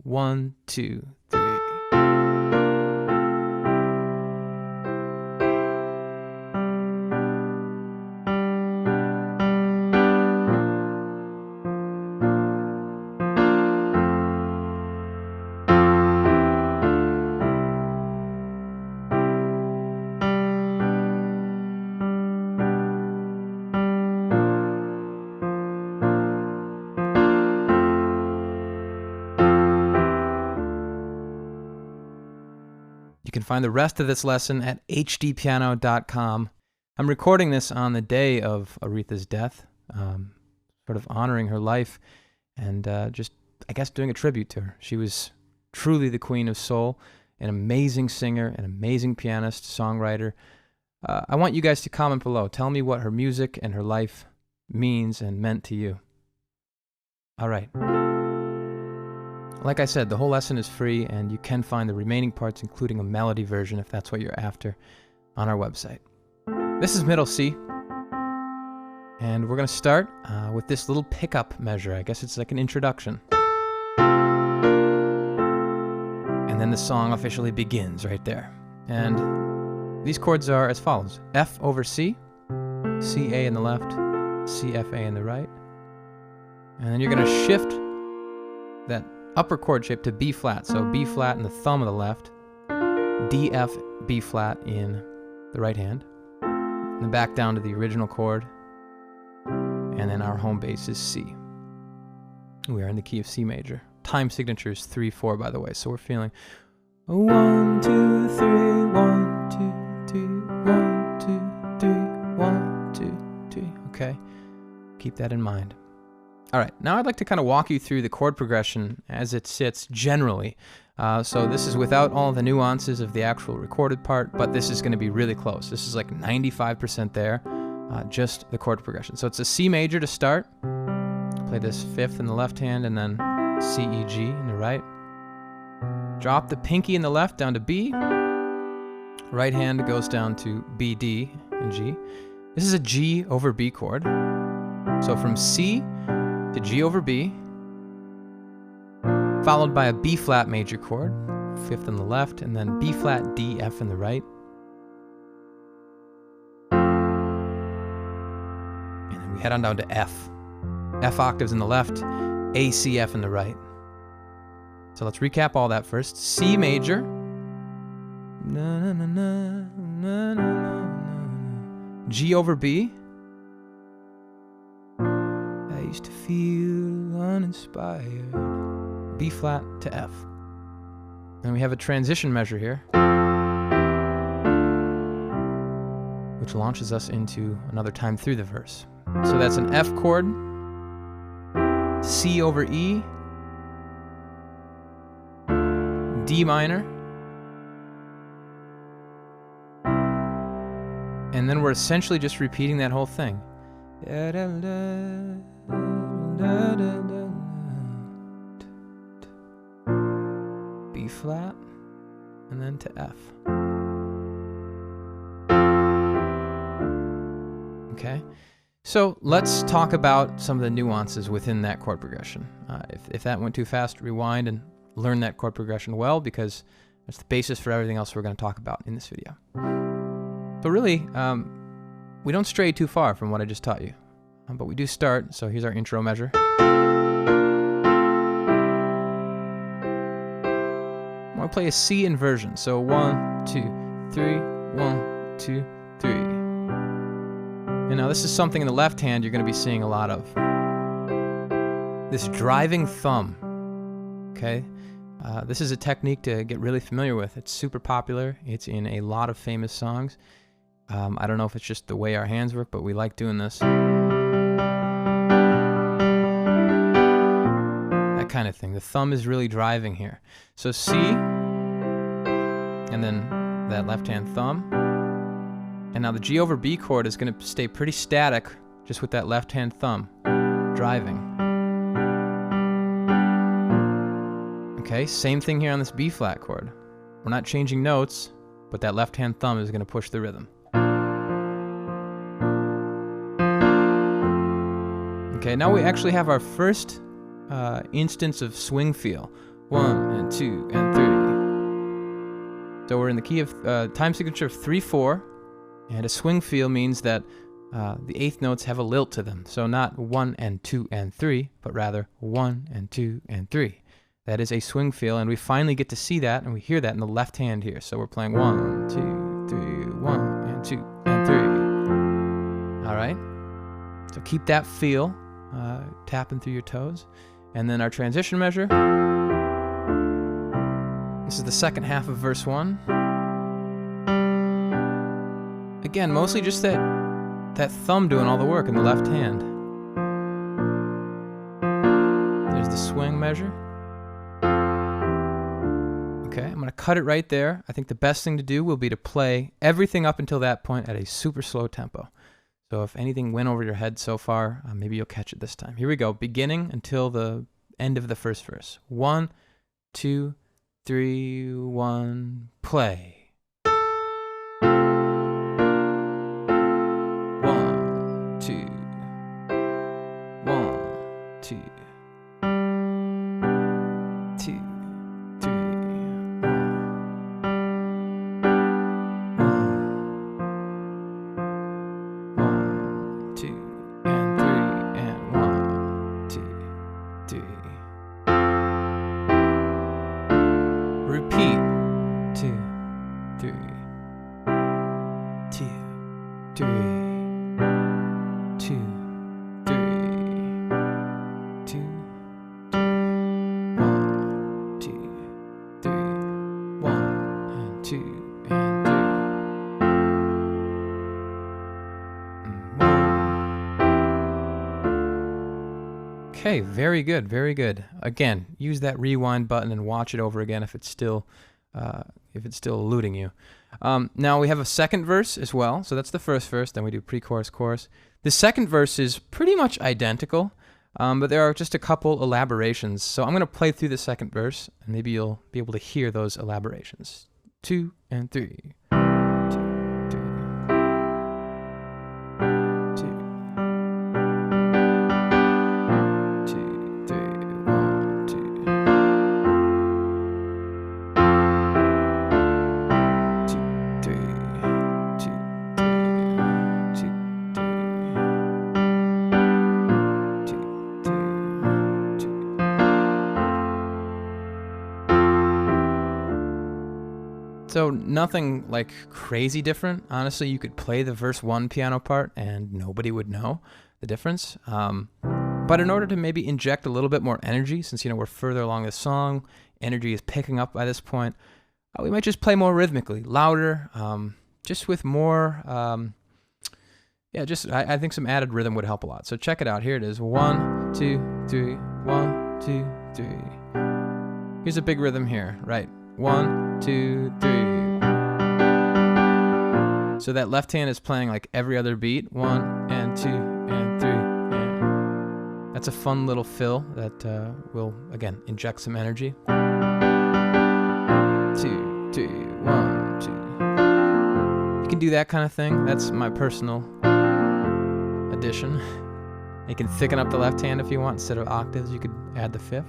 1, 2, 3. You can find the rest of this lesson at HDpiano.com. I'm recording this on the day of Aretha's death, sort of honoring her life and just, I guess, doing a tribute to her. She was truly the queen of soul, an amazing singer, an amazing pianist, songwriter. I want you guys to comment below. Tell me what her music and her life means and meant to you. All right. Like I said, the whole lesson is free, and you can find the remaining parts, including a melody version, if that's what you're after, on our website. This is middle C, and we're going to start with this little pickup measure. I guess it's like an introduction. And then the song officially begins right there. And these chords are as follows. F over C, C, A in the left, C, F, A in the right. And then you're going to shift that upper chord shape to B flat. So B flat in the thumb of the left, D, F, B flat in the right hand, and then back down to the original chord, and then our home base is C. We are in the key of C major. Time signature is 3/4, by the way, so we're feeling 1, 2, 3, 1, 2, 3, 1, 2, 3, 1, 2, 3. Okay, keep that in mind. All right, now I'd like to kind of walk you through the chord progression as it sits generally. So this is without all the nuances of the actual recorded part, but this is going to be really close. This is like 95% there, just the chord progression. So it's a C major to start. Play this fifth in the left hand and then C, E, G in the right. Drop the pinky in the left down to B. Right hand goes down to B, D, and G. This is a G over B chord. So from C to G over B, followed by a B flat major chord, fifth on the left, and then B flat, D, F in the right. And then we head on down to F. F octaves in the left, A, C, F in the right. So let's recap all that first. C major, na, na, na, na, na, na, na. G over B. I used to feel uninspired. B flat to F. And we have a transition measure here, which launches us into another time through the verse. So that's an F chord, C over E, D minor, and then we're essentially just repeating that whole thing. B flat, and then to F. Okay, so let's talk about some of the nuances within that chord progression. If that went too fast, rewind and learn that chord progression well, because that's the basis for everything else we're going to talk about in this video. So really, we don't stray too far from what I just taught you, but we do start. So here's our intro measure. I'm going to play a C inversion. So 1, 2, 3, 1, 2, 3. And now this is something in the left hand you're going to be seeing a lot of. This driving thumb. Okay, this is a technique to get really familiar with. It's super popular. It's in a lot of famous songs. I don't know if it's just the way our hands work, but we like doing this. That kind of thing. The thumb is really driving here. So C, and then that left hand thumb. And now the G over B chord is going to stay pretty static, just with that left hand thumb driving. Okay, same thing here on this B flat chord. We're not changing notes, but that left hand thumb is going to push the rhythm. Okay, now we actually have our first instance of swing feel. 1 and 2 and 3. So we're in the key of time signature of 3/4, and a swing feel means that the eighth notes have a lilt to them. So not 1 and 2 and 3, but rather 1 and 2 and 3. That is a swing feel, and we finally get to see that, and we hear that in the left hand here. So we're playing 1, 2, 3, 1 and 2 and 3. All right. So keep that feel, tapping through your toes. And then our transition measure. This is the second half of verse 1. Again, mostly just that thumb doing all the work in the left hand. There's the swing measure. Okay, I'm going to cut it right there. I think the best thing to do will be to play everything up until that point at a super slow tempo. So if anything went over your head so far, maybe you'll catch it this time. Here we go, beginning until the end of the first verse. 1, 2, 3, 1, play. 1, 2, 1, 2, 2, 3, 1, 2, and 3, and 1, 2, 3. Repeat. 2, 3, 2, 3, 2, 3, 2, 1, 2, 3, 1, and 2, and 3. Okay, very good, very good. Again, use that rewind button and watch it over again if it's still eluding you. Now we have a second verse as well. So that's the first verse. Then we do pre-chorus, chorus. The second verse is pretty much identical, but there are just a couple elaborations. So I'm going to play through the second verse, and maybe you'll be able to hear those elaborations. 2 and 3. 2, 3. 2. 2, 3, 1, 2. 2, 3, 2, 3, 2, 3, 2, 3, 2. So nothing like crazy different. Honestly, you could play the verse 1 piano part and nobody would know the difference. But in order to maybe inject a little bit more energy, since we're further along the song, energy is picking up by this point, we might just play more rhythmically, louder, just with more, I think some added rhythm would help a lot. So check it out. Here it is. 1, 2, 3, 1, 2, 3. Here's a big rhythm here, right? 1, 2, 3. So that left hand is playing like every other beat. 1 and 2 and 3. And that's a fun little fill that will, again, inject some energy. 2, 3, 1, 2. You can do that kind of thing. That's my personal addition. You can thicken up the left hand if you want. Instead of octaves, you could add the fifth.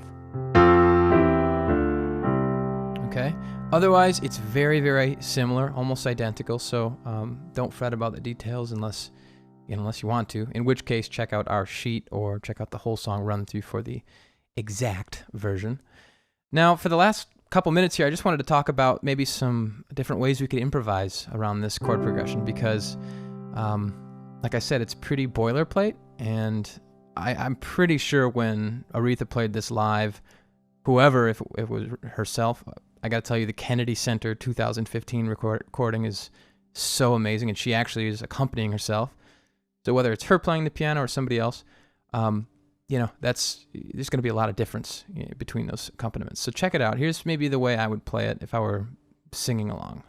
Okay. Otherwise, it's very, very similar, almost identical. So don't fret about the details unless you want to. In which case, check out our sheet or check out the whole song run through for the exact version. Now, for the last couple minutes here, I just wanted to talk about maybe some different ways we could improvise around this chord progression because, like I said, it's pretty boilerplate, and I'm pretty sure when Aretha played this live, whoever, if it was herself, I got to tell you, the Kennedy Center 2015 recording is so amazing, and she actually is accompanying herself. So whether it's her playing the piano or somebody else, there's going to be a lot of difference between those accompaniments. So check it out. Here's maybe the way I would play it if I were singing along.